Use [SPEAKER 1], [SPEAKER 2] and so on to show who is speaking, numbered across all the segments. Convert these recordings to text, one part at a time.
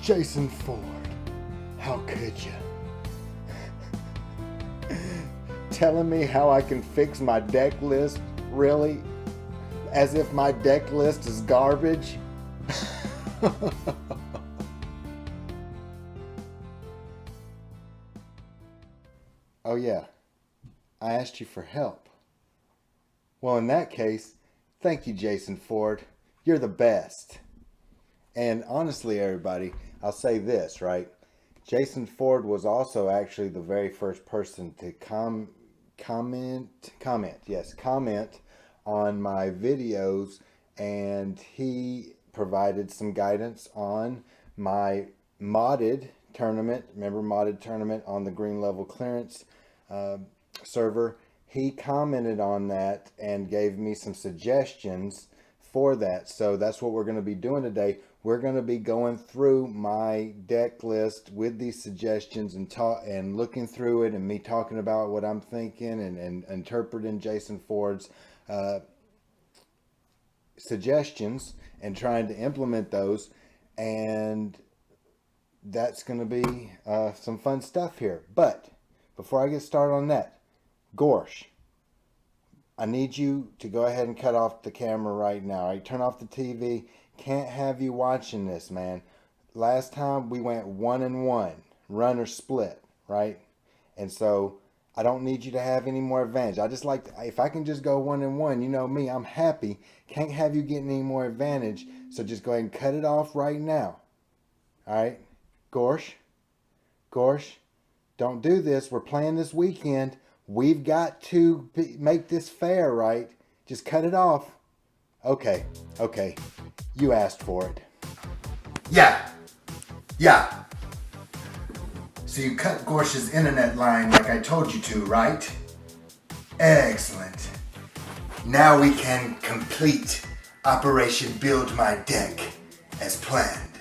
[SPEAKER 1] Jason Ford, how could you? Telling me how I can fix my deck list, really? As if my deck list is garbage? Oh yeah, I asked you for help. Well, in that case, thank you, Jason Ford. You're the best. And honestly, everybody, I'll say this, right? Jason Ford was also actually the very first person to comment on my videos, and he provided some guidance on my modded tournament. Remember modded tournament on the green level clearance server? He commented on that and gave me some suggestions for that. So that's what we're going to be doing today. We're going to be going through my deck list with these suggestions and looking through it, and me talking about what I'm thinking and interpreting Jason Ford's suggestions and trying to implement those. And that's going to be some fun stuff here. But before I get started on that, Gorsh, I need you to go ahead and cut off the camera right now. All right, turn off the TV. Can't have you watching this, man. Last time we went 1-1, run or split, right? And so I don't need you to have any more advantage. I just like to, if I can just go 1-1, you know me, I'm happy. Can't have you getting any more advantage. So just go ahead and cut it off right now. All right, Gorsh, don't do this. We're playing this weekend. We've got to make this fair, right? Just cut it off. Okay. You asked for it.
[SPEAKER 2] Yeah. So you cut Gorsh's internet line like I told you to, right? Excellent. Now we can complete Operation Build My Deck as planned.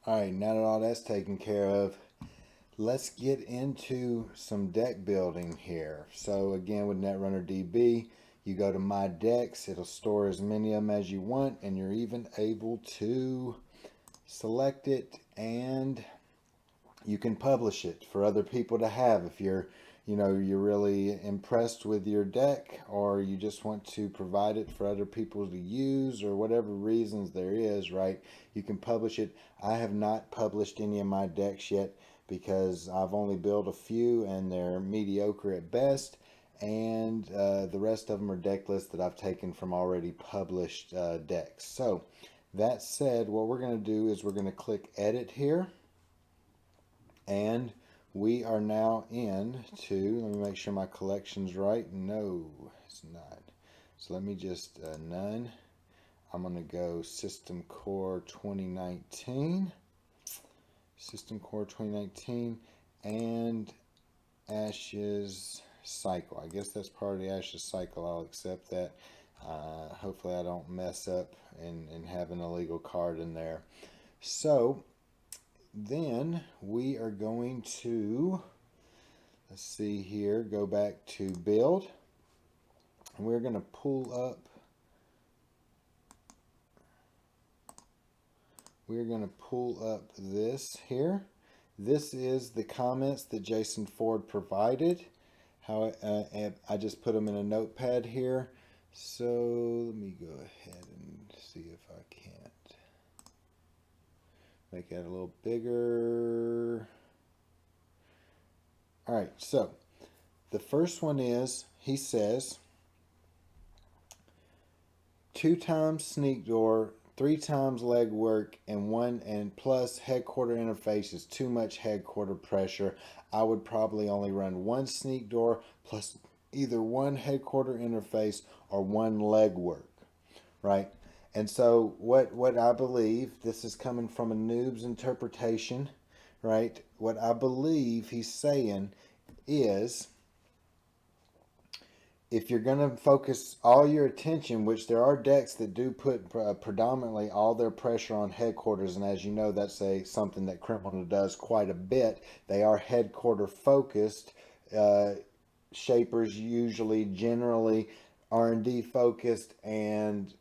[SPEAKER 1] All right, now that all that's taken care of, let's get into some deck building here. So again, with Netrunner DB, you go to My Decks. It'll store as many of them as you want, and you're even able to select it, and you can publish it for other people to have if you're really impressed with your deck, or you just want to provide it for other people to use, or whatever reasons there is, right? You can publish it. I have not published any of my decks yet because I've only built a few and they're mediocre at best, and the rest of them are deck lists that I've taken from already published decks. So that said, what we're going to do is we're going to click edit here, and we are now into, let me make sure my collection's right. No, it's not. So let me just none. I'm going to go System Core 2019. System Core 2019 and Ashes Cycle. I guess that's part of the Ashes Cycle. I'll accept that. Hopefully I don't mess up and have an illegal card in there. So then we are going to, let's see here, go back to build. And we're going to pull up, this here. This is the comments that Jason Ford provided. And I just put them in a notepad here. So let me go ahead and see if I can't make it a little bigger. All right, so the first one is, he says, 2 times sneak door, 3 times leg work, and plus headquarter interface is too much headquarter pressure. I would probably only run 1 sneak door plus either 1 headquarter interface or 1 leg work, right? And so what I believe, this is coming from a noob's interpretation, right? What I believe he's saying is, if you're going to focus all your attention, which there are decks that do put predominantly all their pressure on headquarters, and as you know, that's something that Criminal does quite a bit. They are headquarter focused. Shapers usually, generally, R&D focused, and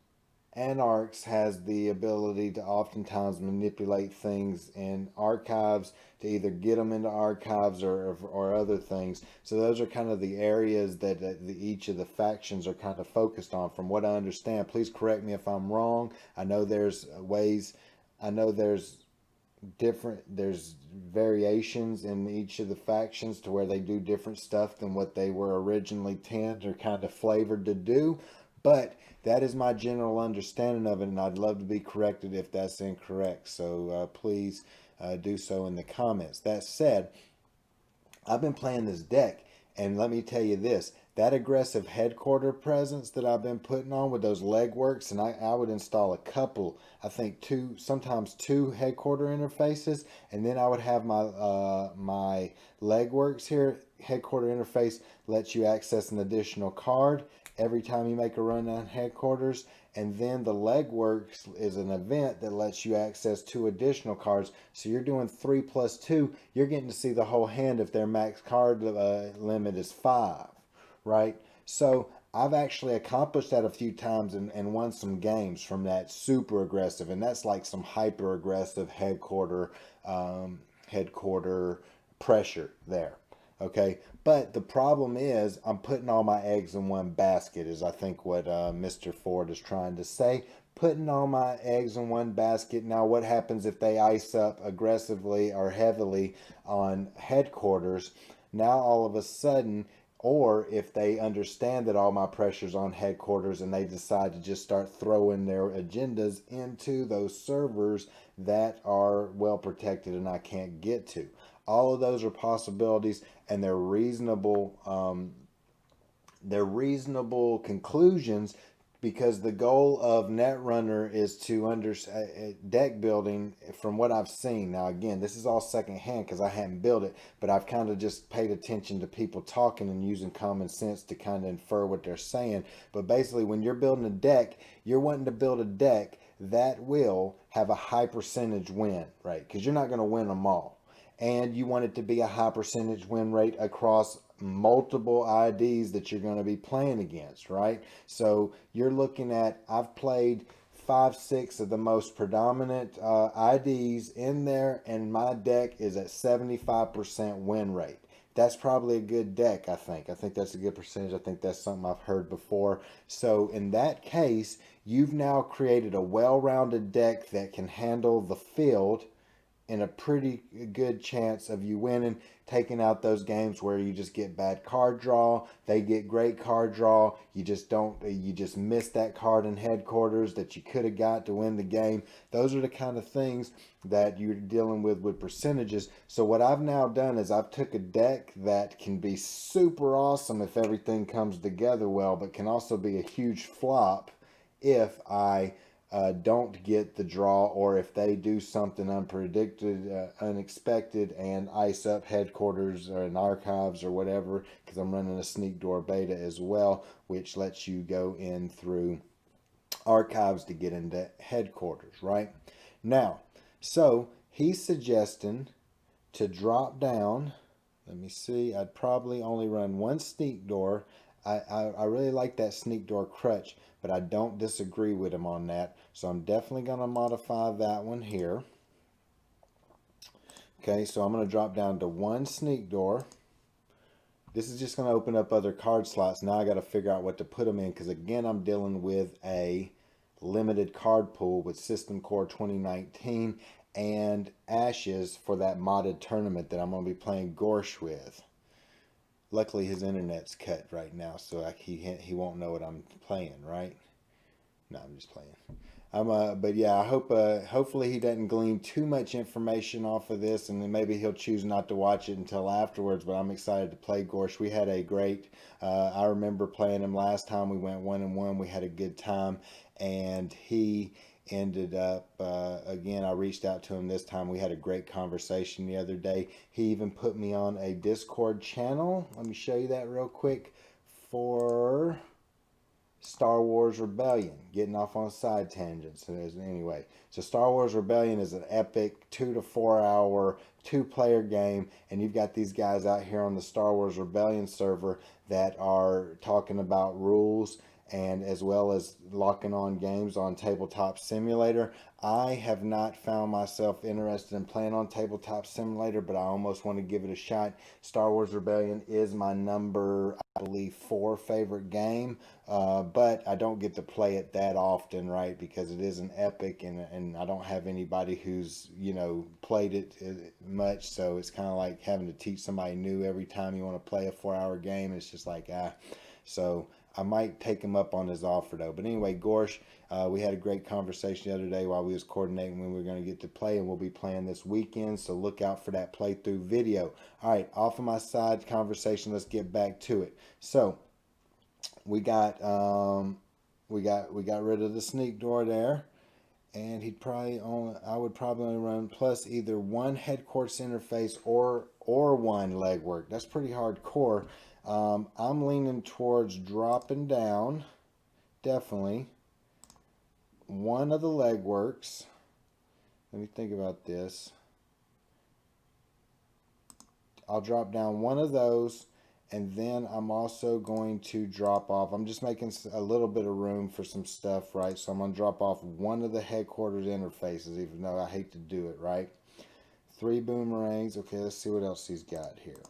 [SPEAKER 1] Anarchs has the ability to oftentimes manipulate things in archives to either get them into archives or other things. So those are kind of the areas that each of the factions are kind of focused on. From what I understand, please correct me if I'm wrong. I know there's ways. I know there's variations in each of the factions to where they do different stuff than what they were originally tend or kind of flavored to do, but that is my general understanding of it, and I'd love to be corrected if that's incorrect. So please do so in the comments. That said, I've been playing this deck, and let me tell you this: that aggressive headquarter presence that I've been putting on with those legworks, and I would install a couple, I think two, sometimes two headquarter interfaces, and then I would have my legworks here. Headquarter interface lets you access an additional card every time you make a run on headquarters, and then the legworks is an event that lets you access two additional cards. So you're doing 3+2. You're getting to see the whole hand if their max card limit is 5, right? So I've actually accomplished that a few times and won some games from that super aggressive, and that's like some hyper aggressive headquarter pressure there. Okay, but the problem is I'm putting all my eggs in one basket, is I think what Mr. Ford is trying to say. Putting all my eggs in one basket. Now, what happens if they ice up aggressively or heavily on headquarters? Now, all of a sudden, or if they understand that all my pressure's on headquarters and they decide to just start throwing their agendas into those servers that are well protected and I can't get to. All of those are possibilities, and they're reasonable conclusions, because the goal of Netrunner is to deck building from what I've seen. Now, again, this is all secondhand because I hadn't built it, but I've kind of just paid attention to people talking and using common sense to kind of infer what they're saying. But basically, when you're building a deck, you're wanting to build a deck that will have a high percentage win rate, because you're not going to win them all. And you want it to be a high percentage win rate across multiple IDs that you're going to be playing against, right? So you're looking at, I've played 5, 6 of the most predominant IDs in there, and my deck is at 75% win rate. That's probably a good deck, I think. I think that's a good percentage. I think that's something I've heard before. So in that case, you've now created a well-rounded deck that can handle the field in a pretty good chance of you winning, taking out those games where you just get bad card draw, they get great card draw, you just miss that card in headquarters that you could have got to win the game. Those are the kind of things that you're dealing with percentages. So what I've now done is I've took a deck that can be super awesome if everything comes together well, but can also be a huge flop if I don't get the draw, or if they do something unexpected, and ice up headquarters or an archives or whatever, because I'm running a sneak door beta as well, which lets you go in through archives to get into headquarters, right? Now, so he's suggesting to drop down. Let me see. I'd probably only run one sneak door. I really like that sneak door crutch, but I don't disagree with him on that. So I'm definitely going to modify that one here. Okay, so I'm going to drop down to one sneak door. This is just going to open up other card slots. Now I got to figure out what to put them in, because again, I'm dealing with a limited card pool with System Core 2019 and Ashes for that modded tournament that I'm going to be playing Gorsh with. Luckily, his internet's cut right now, so he won't know what I'm playing, right? No, I'm just playing. But yeah, I hope hopefully he doesn't glean too much information off of this, and then maybe he'll choose not to watch it until afterwards. But I'm excited to play Gorsh. We had a great. I remember playing him last time. We went 1-1. We had a good time, and he ended up again. I reached out to him this time. We had a great conversation the other day. He even put me on a Discord channel. Let me show you that real quick for Star Wars Rebellion. Getting off on side tangents. Anyway, so Star Wars Rebellion is an epic 2 to 4 hour 2-player game, and you've got these guys out here on the Star Wars Rebellion server that are talking about rules and as well as locking on games on Tabletop Simulator. I have not found myself interested in playing on Tabletop Simulator, but I almost want to give it a shot. Star Wars Rebellion is my number, I believe, 4 favorite game, but I don't get to play it that often, right? Because it is an epic, and I don't have anybody who's, played it much, so it's kind of like having to teach somebody new every time you want to play a 4-hour game. It's just like, so I might take him up on his offer though. But anyway, Gorsh, we had a great conversation the other day while we was coordinating when we were going to get to play, and we'll be playing this weekend. So look out for that playthrough video. All right, off of my side conversation, let's get back to it. So we got rid of the sneak door there. And I would probably only run plus either one headquarters interface or one legwork. That's pretty hardcore. I'm leaning towards dropping down, definitely, one of the legworks. Let me think about this. I'll drop down one of those, and then I'm also going to drop off. I'm just making a little bit of room for some stuff, right? So I'm going to drop off one of the headquarters interfaces, even though I hate to do it, right? 3 boomerangs. Okay, let's see what else he's got here.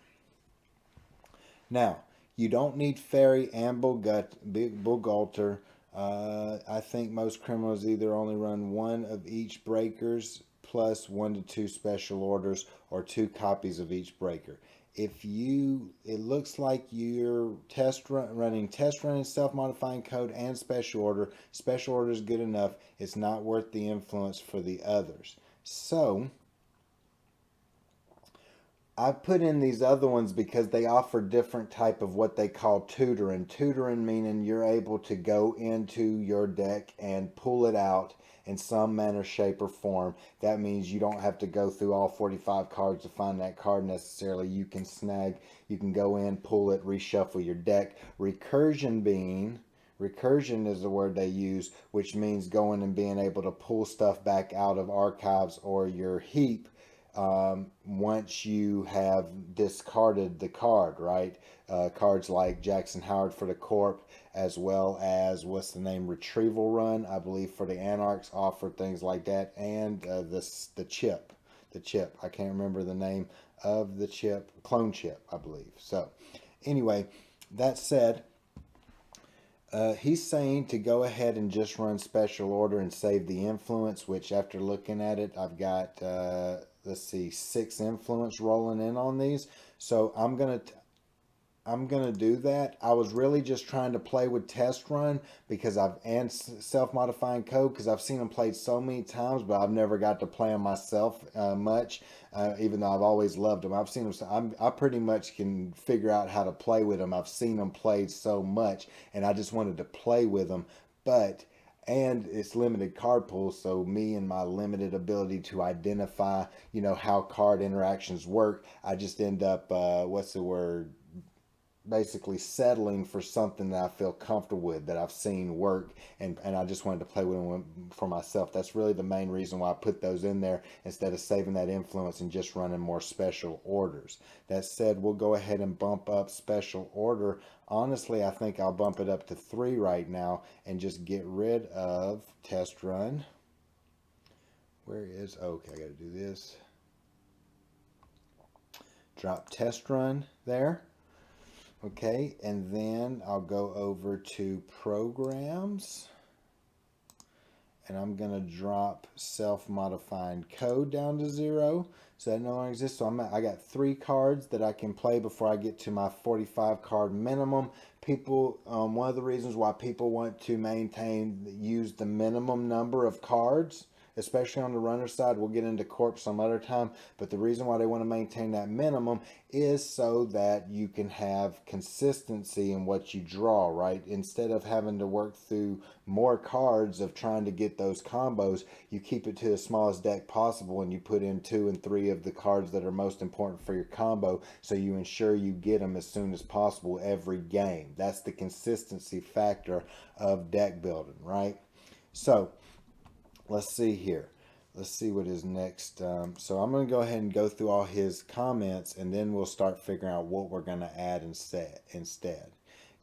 [SPEAKER 1] Now, you don't need Fairy and Bullgulter. I think most criminals either only run one of each breakers plus 1 to 2 special orders or 2 copies of each breaker. It looks like you're running self-modifying code and special order. Special order is good enough. It's not worth the influence for the others. So I put in these other ones because they offer different type of what they call tutoring. Tutoring meaning you're able to go into your deck and pull it out in some manner, shape, or form. That means you don't have to go through all 45 cards to find that card necessarily. You can go in, pull it, reshuffle your deck. Recursion is the word they use, which means going and being able to pull stuff back out of archives or your heap once you have discarded the card, right? Cards like Jackson Howard for the Corp, as well as Retrieval Run, I believe, for the Anarchs, offer things like that, and the chip. I can't remember the name of the chip. Clone chip, I believe. So, anyway, that said, he's saying to go ahead and just run special order and save the influence, which after looking at it, I've got, 6 influence rolling in on these. So I'm going to do that. I was really just trying to play with test run and self-modifying code because I've seen them played so many times, but I've never got to play them myself much, even though I've always loved them. I've seen them. I pretty much can figure out how to play with them. I've seen them played so much, and I just wanted to play with them. And it's limited card pool, so me and my limited ability to identify, how card interactions work, I just end up, basically settling for something that I feel comfortable with, that I've seen work, and I just wanted to play with them for myself. That's really the main reason why I put those in there instead of saving that influence and just running more special orders. That said, we'll go ahead and bump up special order. Honestly, I think I'll bump it up to 3 right now and just get rid of test run. Okay, I gotta do this. Drop test run there. Okay, and then I'll go over to programs, and I'm going to drop self-modifying code down to 0, so that no longer exists. So I got 3 cards that I can play before I get to my 45 card minimum. One of the reasons why people want to use the minimum number of cards, especially on the runner side, we'll get into corp some other time, but the reason why they want to maintain that minimum is so that you can have consistency in what you draw, right? Instead of having to work through more cards of trying to get those combos, you keep it to the smallest deck possible, and you put in 2 and 3 of the cards that are most important for your combo, so you ensure you get them as soon as possible every game. That's the consistency factor of deck building, right? So let's see here. Let's see what is next. So I'm going to go ahead and go through all his comments, and then we'll start figuring out what we're going to add instead.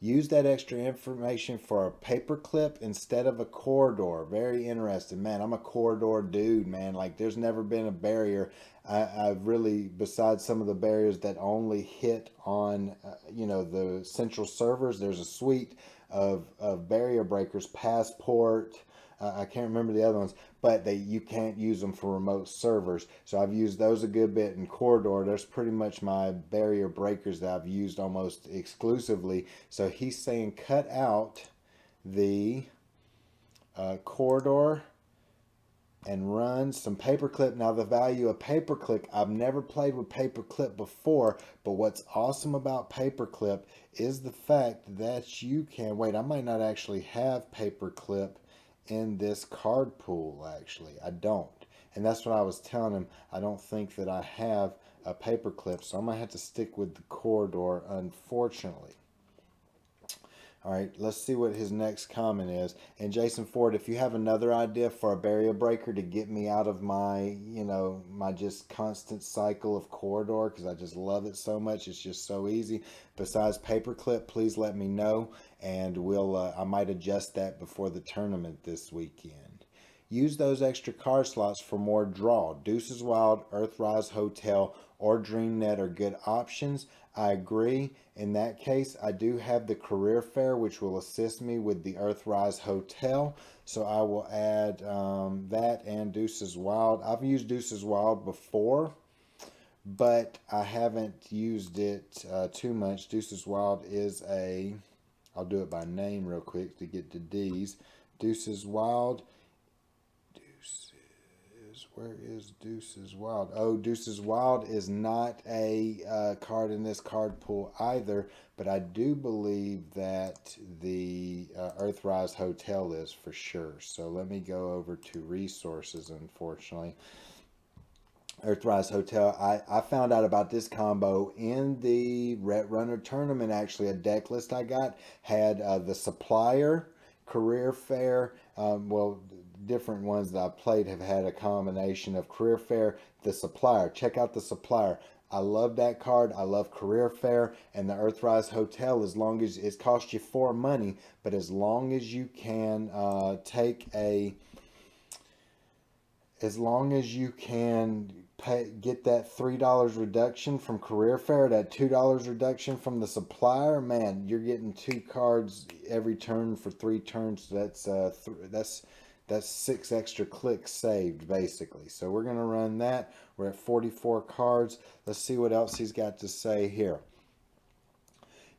[SPEAKER 1] Use that extra information for a paper clip instead of a corridor. Very interesting, man. I'm a corridor dude, man. Like, there's never been a barrier. I've really, besides some of the barriers that only hit on, the central servers, there's a suite of barrier breakers, passport. I can't remember the other ones, but you can't use them for remote servers. So I've used those a good bit in corridor. There's pretty much my barrier breakers that I've used almost exclusively. So he's saying cut out the corridor and run some paperclip. Now the value of paperclip, I've never played with paperclip before, but what's awesome about paperclip is the fact that you can, wait, I might not actually have paperclip in this card pool. Actually, I don't, and that's what I was telling him. I don't think that I have a paperclip, so I'm gonna have to stick with the corridor, unfortunately. All right, let's see what his next comment is. And Jason Ford, if you have another idea for a barrier breaker to get me out of my, my just constant cycle of corridor, because I just love it so much, it's just so easy. Besides paperclip, please let me know, and I might adjust that before the tournament this weekend. Use those extra card slots for more draw. Deuces Wild, Earthrise Hotel, or DreamNet are good options. I agree. In that case, I do have the Career Fair, which will assist me with the Earthrise Hotel. So I will add that and Deuces Wild. I've used Deuces Wild before, but I haven't used it too much. Deuces Wild is I'll do it by name real quick to get to D's. Deuces Wild. Where is Deuces Wild? Oh, Deuces Wild is not a card in this card pool either, but I do believe that the Earthrise Hotel is for sure. So let me go over to resources, unfortunately. Earthrise Hotel. I found out about this combo in the Netrunner tournament. Actually, a deck list I got had the Supplier, Career Fair. Different ones that I've played have had a combination of Career Fair, the Supplier. Check out the Supplier. I love that card. I love Career Fair and the Earthrise Hotel. As long as it costs you 4 money, but as long as you can get that $3 reduction from Career Fair, that $2 reduction from the Supplier, man, you're getting 2 cards every turn for 3 turns. That's 6 extra clicks saved, basically. So we're going to run that. We're at 44 cards. Let's see what else he's got to say here.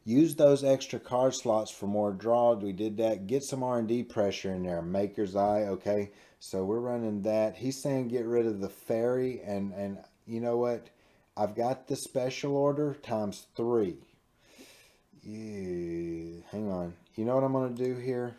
[SPEAKER 1] Use those extra card slots for more draw. We did that. Get some R&D pressure in there. Maker's Eye, okay? So we're running that. He's saying get rid of the fairy, and you know what? I've got the special order times 3. Yeah, hang on. You know what I'm going to do here?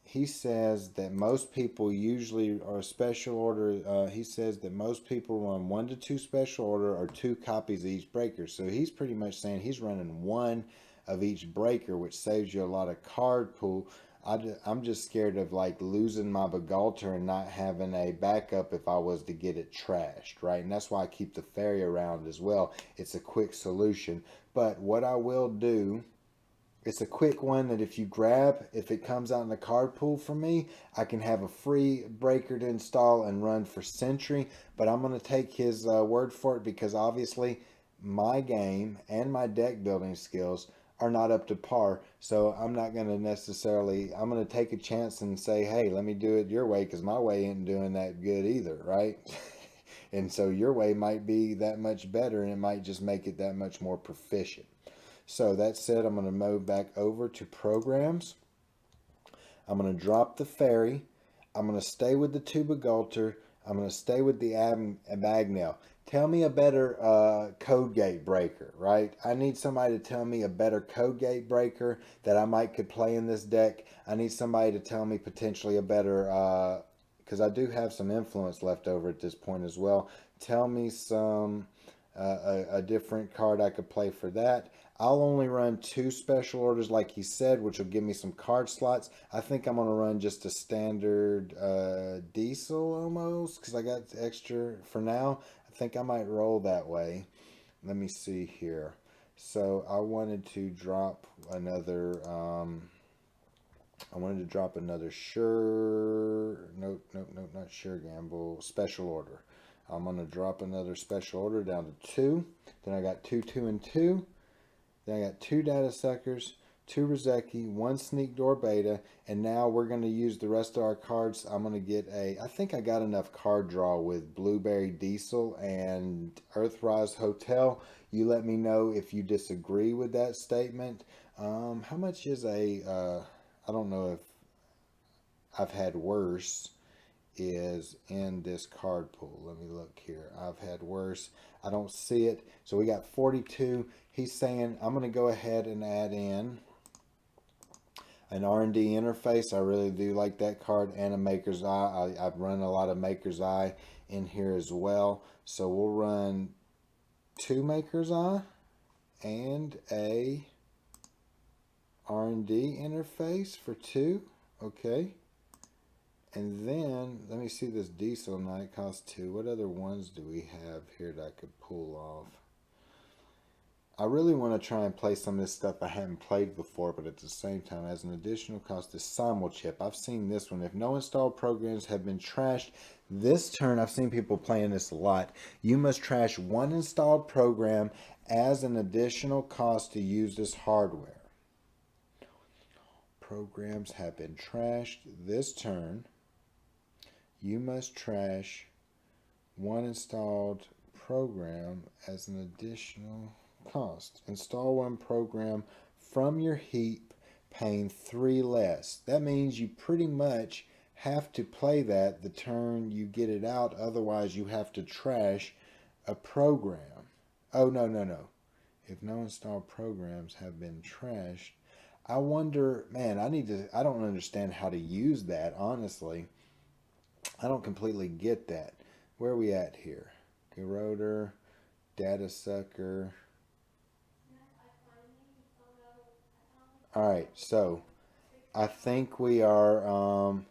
[SPEAKER 1] He says that most people usually are special order. He says that most people run 1 to 2 special order or 2 copies of each breaker. So he's pretty much saying he's running 1 of each breaker, which saves you a lot of card pool. I'm just scared of like losing my Begalter and not having a backup if I was to get it trashed, right? And that's why I keep the fairy around as well. It's a quick solution. But what I will do, it's a quick one that if it comes out in the card pool for me, I can have a free breaker to install and run for Sentry. But I'm going to take his word for it, because obviously my game and my deck building skills are not up to par. So I'm not going to I'm going to take a chance and say, hey, let me do it your way, because my way ain't doing that good either, right? And so your way might be that much better, and it might just make it that much more proficient. So that said, I'm going to move back over to programs. I'm going to drop the fairy. I'm going to stay with the Tuba Gulter. I'm going to stay with the Abagnale. Tell me a better code gate breaker, right? I need somebody to tell me a better code gate breaker that I could play in this deck. I need somebody to tell me potentially a better, because I do have some influence left over at this point as well. Tell me a different card I could play for that. I'll only run 2 special orders like he said, which will give me some card slots. I think I'm going to run just a standard diesel almost, because I got extra for now. I think I might roll that way. Let me see here. So I wanted to drop another. I wanted to drop another not sure gamble special order. I'm gonna drop another special order down to 2. Then I got 2, 2, and 2. Then I got 2 data suckers, 2 Rozeki, 1 sneak door beta, and now we're gonna use the rest of our cards. I'm gonna get I think I got enough card draw with Blueberry Diesel and Earthrise Hotel. You let me know if you disagree with that statement. How much is I don't know if I've had worse is in this card pool. Let me look here. I've had worse. I don't see it. So we got 42. He's saying I'm going to go ahead and add in an R&D interface. I really do like that card, and a Maker's Eye. I've run a lot of Maker's Eye in here as well. So we'll run 2 Maker's Eye and a R&D interface for 2. Okay. And then, let me see this Diesel Knight costs 2. What other ones do we have here that I could pull off? I really want to try and play some of this stuff I haven't played before, but at the same time, as an additional cost, is Simulchip. I've seen this one. If no installed programs have been trashed, this turn, I've seen people playing this a lot. You must trash 1 installed program as an additional cost to use this hardware. Programs have been trashed this turn. You must trash 1 installed program as an additional cost. Install 1 program from your heap, paying 3 less. That means you pretty much have to play that the turn you get it out. Otherwise, you have to trash a program. Oh, no. If no installed programs have been trashed, I wonder, man, I don't understand how to use that, honestly. I don't completely get that. Where are we at here? Eroder, Data Sucker. Alright, so I think we are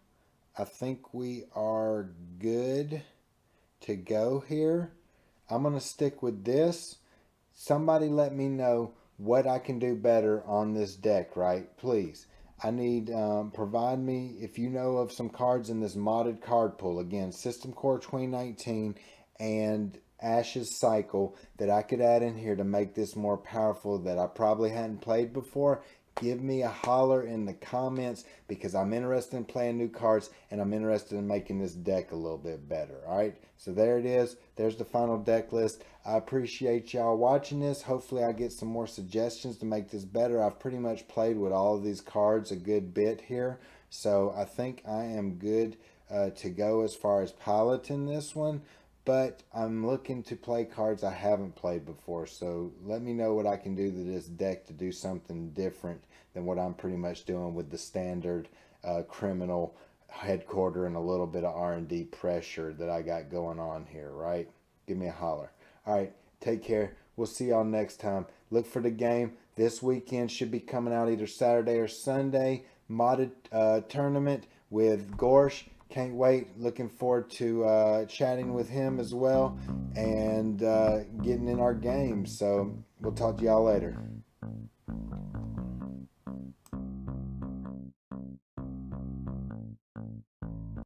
[SPEAKER 1] good to go here. I'm gonna stick with this. Somebody let me know what I can do better on this deck, right? Please. I need, provide me, if you know of some cards in this modded card pool. Again, System Core 2019 and Ash's Cycle that I could add in here to make this more powerful that I probably hadn't played before. Give me a holler in the comments, because I'm interested in playing new cards and I'm interested in making this deck a little bit better. Alright, so there it is. There's the final deck list. I appreciate y'all watching this. Hopefully I get some more suggestions to make this better. I've pretty much played with all of these cards a good bit here. So I think I am good to go as far as piloting this one. But I'm looking to play cards I haven't played before. So let me know what I can do to this deck to do something different than what I'm pretty much doing with the standard criminal headquarter and a little bit of R&D pressure that I got going on here, right? Give me a holler. All right, take care. We'll see y'all next time. Look for the game. This weekend should be coming out either Saturday or Sunday. Modded tournament with Gorsh. Can't wait. Looking forward to chatting with him as well and getting in our game. So we'll talk to y'all later.